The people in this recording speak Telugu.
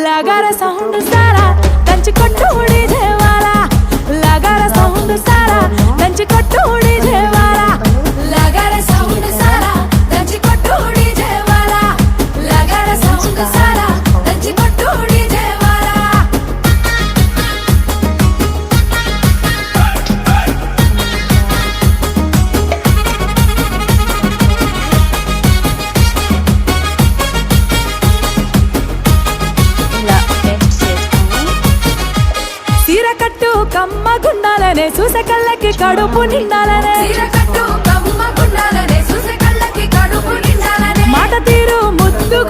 లగర సౌండ్ సారా దంచి కొట్టు డీజే వాలా లగర సౌండ్ సారా దంచి కొట్టు డీజే వాలా లగర సౌండ్ సారా దంచి కొట్టు డీజే వాలా లగర సౌండ్ సారా దంచి కొట్టు డీజే వాలా సీరకట్టు కమ్మ గుండాలనే చూసే కళ్ళకి కడుపు నిండాలనే సీరకట్టు కమ్మ గుండాలనే చూసే కళ్ళకి కడుపు నిండాలనే మాట తీరు ముద్దు